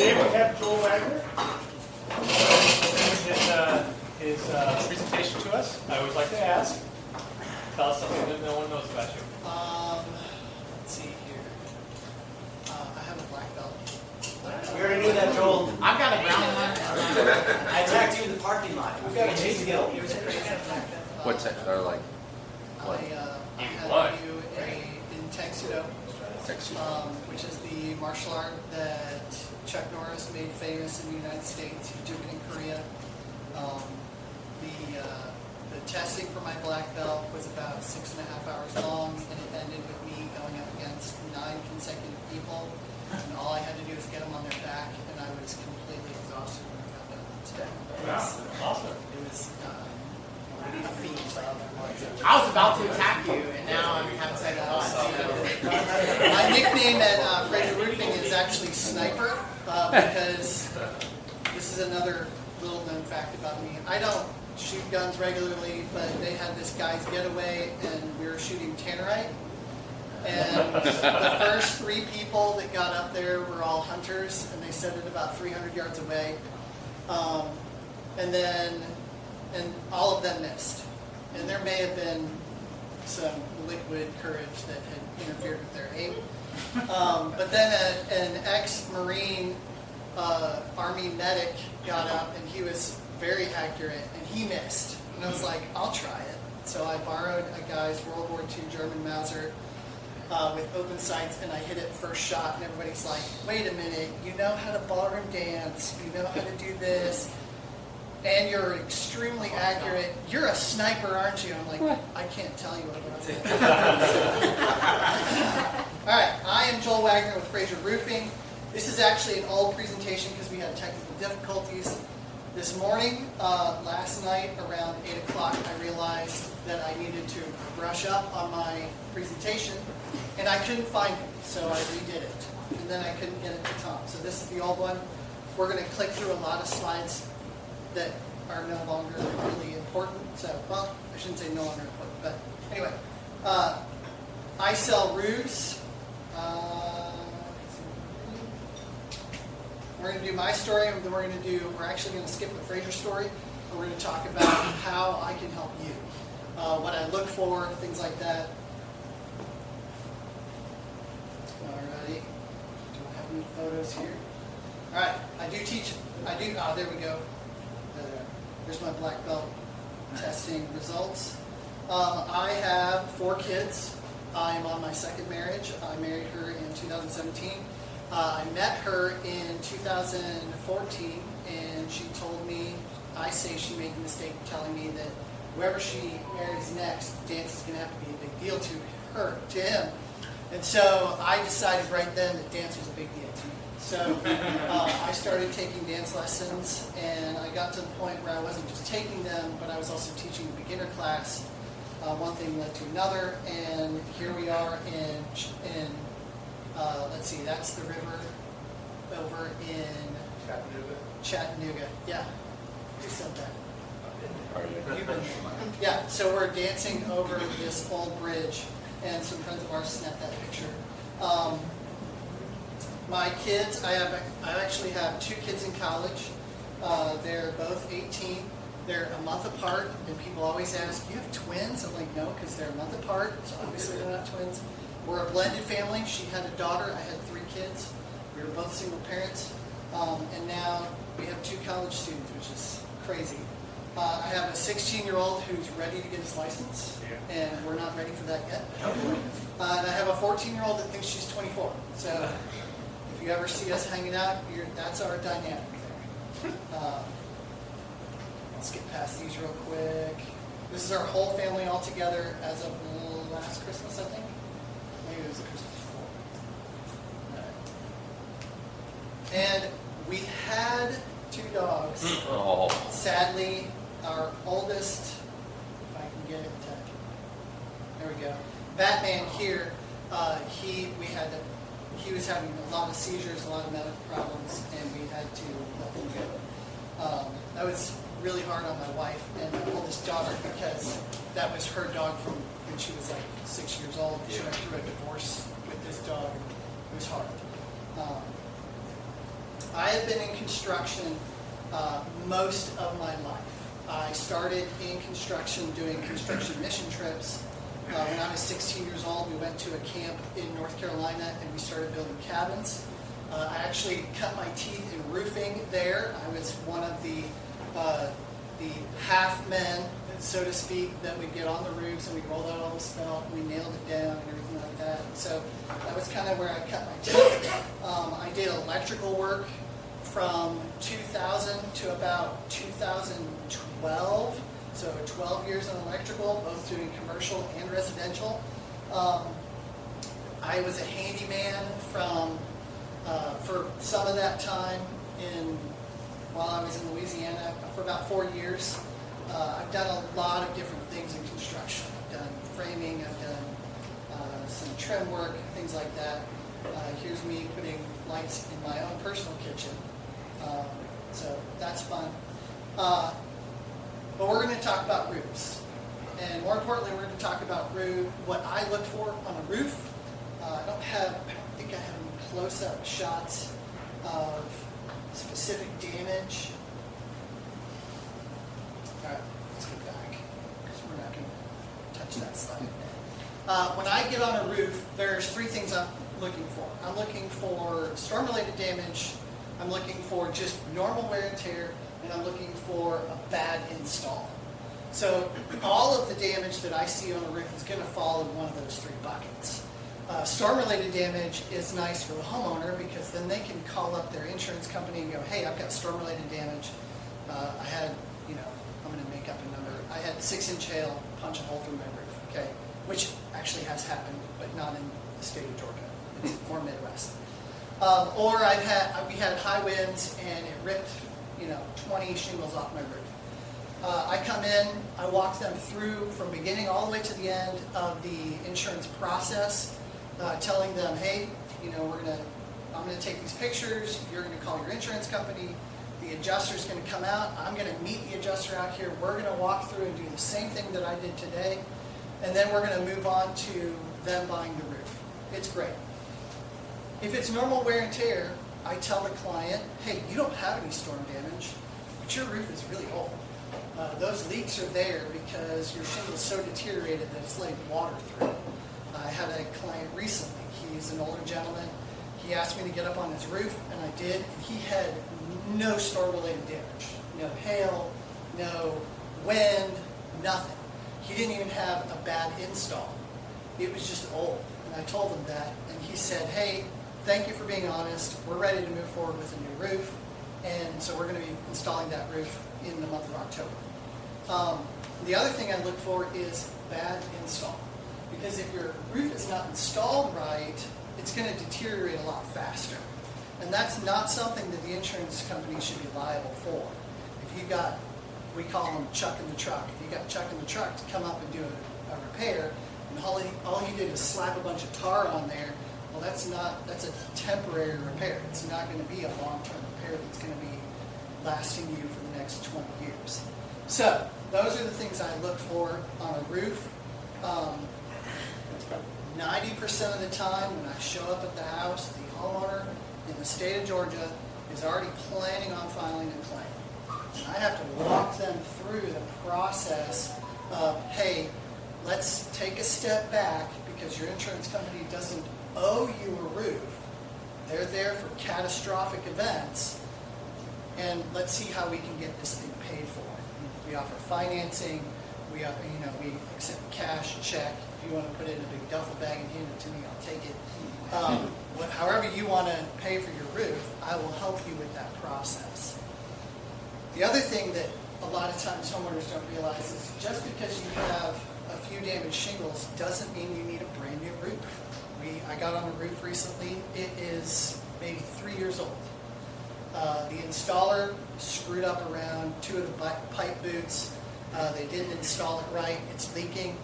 Today we have Joel Wagner. His presentation to us. I always like to ask. Tell us something that no one knows about you. Let's see here. I have a black belt. We already knew that, Joel. I've got a brown one. I attacked you in the parking lot. We've got a chase deal. It was a crazy attack. What's that? Or like I had What? to do in Taekwondo, sex? which is the martial art that Chuck Norris made famous in the United States. He took it in Korea. The testing for my black belt was about 6.5 hours long, and it ended with me going up against 9 consecutive people. And all I had to do was get them on their back, and I was completely exhausted when I got done. So Wow, awesome. it was a feat. I was about to attack you, and now I'm having to say that. My nickname at Fraser Roofing is actually Sniper, because this is another little known fact about me. I don't shoot guns regularly, but they had this guy's getaway, and we were shooting tannerite. And the first 3 people that got up there were all hunters, and they set it about 300 yards away. And all of them missed. And there may have been some liquid courage that had interfered with their aim. But then an ex-Marine Army medic got up, and he was very accurate, and he missed. And I was like, I'll try it. So I borrowed a guy's World War II German Mauser with open sights, and I hit it first shot, and everybody's like, wait a minute, you know how to ballroom dance, you know how to do this, and you're extremely accurate. You're a sniper, aren't you? I'm like, I can't tell you what I'm saying. All right, I am Joel Wagner with Fraser Roofing. This is actually an old presentation because we had technical difficulties. This morning, last night, around 8 o'clock, I realized that I needed to brush up on my presentation, and I couldn't find it, so I redid it. And then I couldn't get it to Tom. So this is the old one. We're going to click through a lot of slides that are no longer really important. So, well, I shouldn't say no longer important, but anyway. I sell roofs. We're going to do my story, and then we're actually going to skip the Fraser story, and we're going to talk about how I can help you, what I look for, things like that. Alrighty, don't have any photos here. Alright, there we go. There's my black belt testing results. I have 4 kids. I'm on my 2nd marriage. I married her in 2017. I met her in 2014, and she told me, I say she made the mistake of telling me that whoever she marries next, dance is going to have to be a big deal to him. And so I decided right then that dance was a big deal to me. So I started taking dance lessons, and I got to the point where I wasn't just taking them, but I was also teaching a beginner class. One thing led to another, and here we are in let's see, that's the river over in Chattanooga. Yeah, who said that? You've been, yeah, so we're dancing over this old bridge, and some friends of ours snapped that picture. My kids, I actually have 2 kids in college. They're both 18. They're a month apart, and people always ask, you have twins? I'm like, no, because they're a month apart, so obviously they're not twins. We're a blended family. She had a daughter. I had 3 kids. We were both single parents. And now we have 2 college students, which is crazy. I have a 16-year-old who's ready to get his license, and we're not ready for that yet. And I have a 14-year-old that thinks she's 24. So if you ever see us hanging out, that's our dynamic there. Let's get past these real quick. This is our whole family all together as of last Christmas, I think. Maybe it was the Christmas before. All right. And we had 2 dogs. Oh. Sadly, our oldest, if I can get it to, there we go. Batman here, he was having a lot of seizures, a lot of medical problems, and we had to let him go. That was really hard on my wife and my oldest daughter, because that was her dog from when she was like 6 years old. She went through a divorce with this dog. It was hard. I have been in construction most of my life. I started in construction doing construction mission trips. When I was 16 years old, we went to a camp in North Carolina and we started building cabins. I actually cut my teeth in roofing there. I was one of the half men, so to speak, that would get on the roofs and we rolled out all the felt and we nailed it down and everything like that. And so that was kind of where I cut my teeth. I did electrical work from 2000 to about 2012. So 12 years in electrical, both doing commercial and residential. I was a handyman for some of that time while I was in Louisiana for about 4 years. I've done a lot of different things in construction. I've done framing, I've done some trim work, things like that. Here's me putting lights in my own personal kitchen. So that's fun. But we're going to talk about roofs. And more importantly, we're going to talk about what I look for on a roof. I don't think I have any close-up shots of specific damage. All right, let's go back, because we're not going to touch that slide. When I get on a roof, there's 3 things I'm looking for. I'm looking for storm-related damage, I'm looking for just normal wear and tear, and I'm looking for a bad install. So all of the damage that I see on a roof is going to fall in one of those 3 buckets. Storm-related damage is nice for the homeowner because then they can call up their insurance company and go, hey, I've got storm-related damage. I had, I'm going to make up a number. I had 6-inch hail punch a hole through my roof, okay? Which actually has happened, but not in the state of Georgia. It's more Midwest. Or we had high winds and it ripped 20 shingles off my roof. I come in, I walk them through from beginning all the way to the end of the insurance process, telling them, hey, I'm going to take these pictures, you're going to call your insurance company, the adjuster's going to come out, I'm going to meet the adjuster out here, we're going to walk through and do the same thing that I did today, and then we're going to move on to them buying the roof. It's great. If it's normal wear and tear, I tell the client, hey, you don't have any storm damage, but your roof is really old. Those leaks are there because your shingle is so deteriorated that it's letting water through. I had a client recently, he's an older gentleman, he asked me to get up on his roof, and I did. He had no storm-related damage, no hail, no wind, nothing. He didn't even have a bad install. It was just old, and I told him that, and he said, hey, thank you for being honest. We're ready to move forward with a new roof, and so we're going to be installing that roof in the month of October. The other thing I look for is bad install, because if your roof is not installed right, it's going to deteriorate a lot faster, and that's not something that the insurance company should be liable for. If you got, we call them chuck in the truck. If you got chuck in the truck to come up and do a repair, and all he did is slap a bunch of tar on there, well, that's a temporary repair. It's not going to be a long-term repair that's going to be lasting you for the next 20 years. So those are the things I look for on a roof. 90% of the time when I show up at the house, the homeowner in the state of Georgia is already planning on filing a claim. And I have to walk them through the process of, hey, let's take a step back because your insurance company doesn't owe you a roof. They're there for catastrophic events, and let's see how we can get this thing paid for. We offer financing. We accept cash, check. If you want to put it in a big duffel bag and hand it to me, I'll take it. However you want to pay for your roof, I will help you with that process. The other thing that a lot of times homeowners don't realize is just because you have a few damaged shingles doesn't mean you need a brand new roof. I got on a roof recently. It is maybe 3 years old. The installer screwed up around 2 of the pipe boots. They didn't install it right. It's leaking.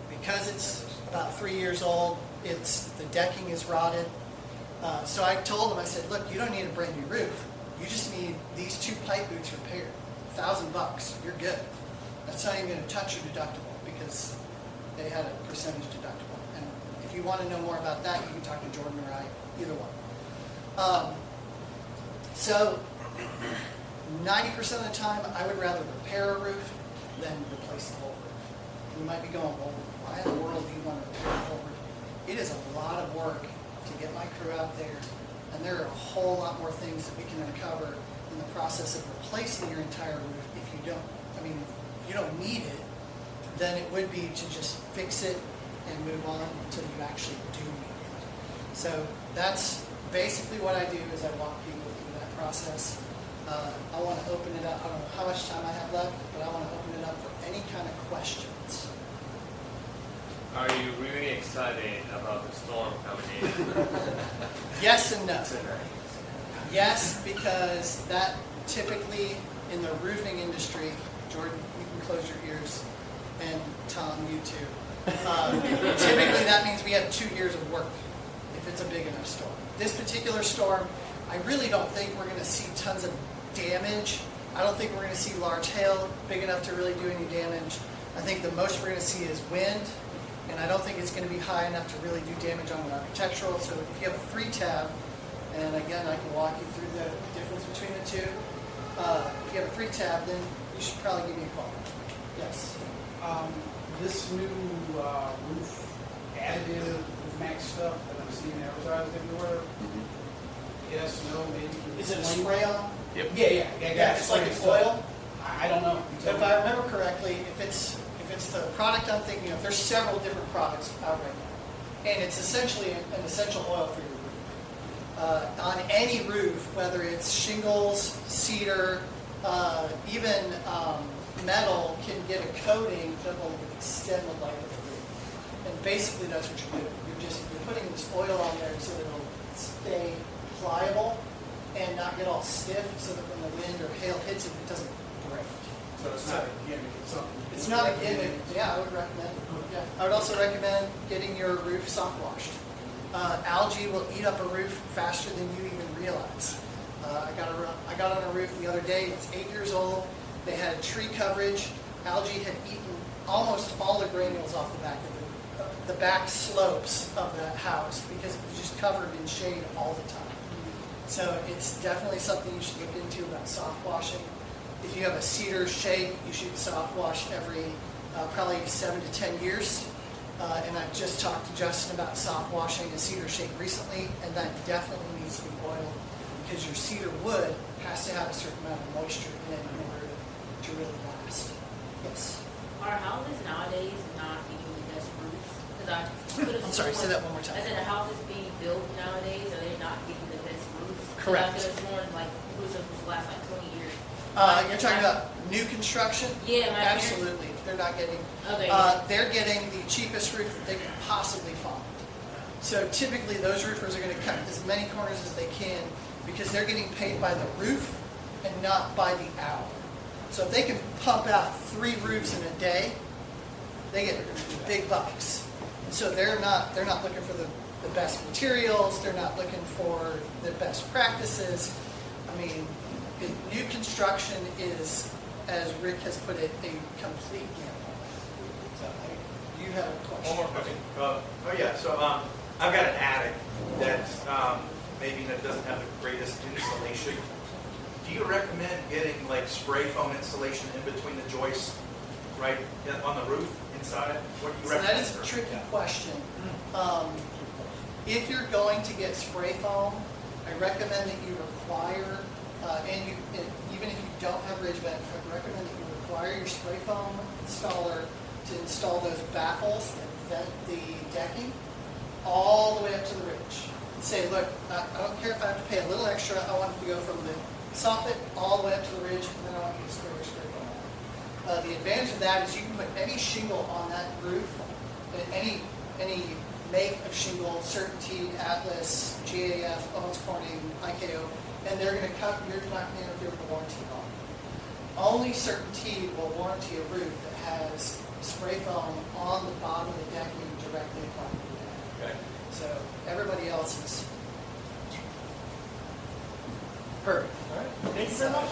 Because it's about 3 years old, the decking is rotted. So I told him, I said, look, you don't need a brand new roof. You just need these 2 pipe boots repaired. $1,000, you're good. That's not even going to touch your deductible because they had a percentage deductible. And if you want to know more about that, you can talk to Jordan or I, either one. So 90% of the time, I would rather repair a roof than replace the whole roof. You might be going, well, why in the world do you want to repair the whole roof? It is a lot of work to get my crew out there, and there are a whole lot more things that we can uncover in the process of replacing your entire roof if you don't. I mean, if you don't need it, then it would be to just fix it and move on until you actually do need it. So that's basically what I do is I walk people through that process. I want to open it up. I don't know how much time I have left, but I want to open it up for any kind of questions. Are you really excited about the storm coming in? Yes and no. Tonight. Yes, because that typically in the roofing industry, Jordan, you can close your ears, and Tom, you too. Typically that means we have 2 years of work if it's a big enough storm. This particular storm, I really don't think we're going to see tons of damage. I don't think we're going to see large hail big enough to really do any damage. I think the most we're going to see is wind, and I don't think it's going to be high enough to really do damage on an architectural. So if you have a 3-tab, and again, I can walk you through the difference between the two. If you have a 3-tab, then you should probably give me a call. Yes. This new roof additive roof max stuff that I'm seeing advertised everywhere. Yes, no, maybe. Is it a spray on? Yeah. It's like an oil. I don't know. So if I remember correctly, if it's the product I'm thinking of, there's several different products out right now, and it's essentially an essential oil for your roof. On any roof, whether it's shingles, cedar, even metal, can get a coating that will extend the life of the roof. And basically, that's what you're doing. You're putting this oil on there so that it'll stay pliable and not get all stiff, so that when the wind or hail hits it, it doesn't break. So it's not a gimmick, it's something. It's not a gimmick. Yeah, I would recommend it. Yeah. I would also recommend getting your roof soft washed. Algae will eat up a roof faster than you even realize. I got on a roof the other day. It's 8 years old. They had tree coverage. Algae had eaten almost all the granules off the back of the back slopes of that house because it was just covered in shade all the time. So it's definitely something you should look into about soft washing. If you have a cedar shake, you should soft wash every probably 7 to 10 years. And I just talked to Justin about soft washing a cedar shake recently, and that definitely needs to be oiled because your cedar wood has to have a certain amount of moisture in it in order to really last. Yes. Are houses nowadays not even the best roofs? I'm sorry, say that one more time. I said, the houses being built nowadays, are they not getting the best roofs? Correct. I could have sworn like roofs are supposed to last like 20 years. You're talking about new construction? Yeah, my parents- Absolutely. They're not getting. Okay. They're getting the cheapest roof that they can possibly find. So typically, those roofers are going to cut as many corners as they can because they're getting paid by the roof and not by the hour. So if they can pump out 3 roofs in a day, they get big bucks. And so they're not looking for the best materials. They're not looking for the best practices. I mean, new construction is, as Rick has put it, a complete gamble. So you have a question. One more question. So I've got an attic that's maybe that doesn't have the greatest insulation. Do you recommend getting like spray foam insulation in between the joists, right on the roof inside? What do you So recommend? that is a tricky question. If you're going to get spray foam, I recommend that you require, even if you don't have ridge vent, I recommend that you require your spray foam installer to install those baffles that vent the decking all the way up to the ridge. And say, look, I don't care if I have to pay a little extra, I want it to go from the soffit all the way up to the ridge, and then I want you to spray your spray foam on. The advantage of that is you can put any shingle on that roof, any make of shingle, Certainty, Atlas, GAF, Owens Corning, IKO, and they're going to cut, you're not going to interfere with the warranty at all. Only Certainty will warranty a roof that has spray foam on the bottom of the decking directly applied to the deck. Okay. So everybody else is perfect. All right. Thank you so much.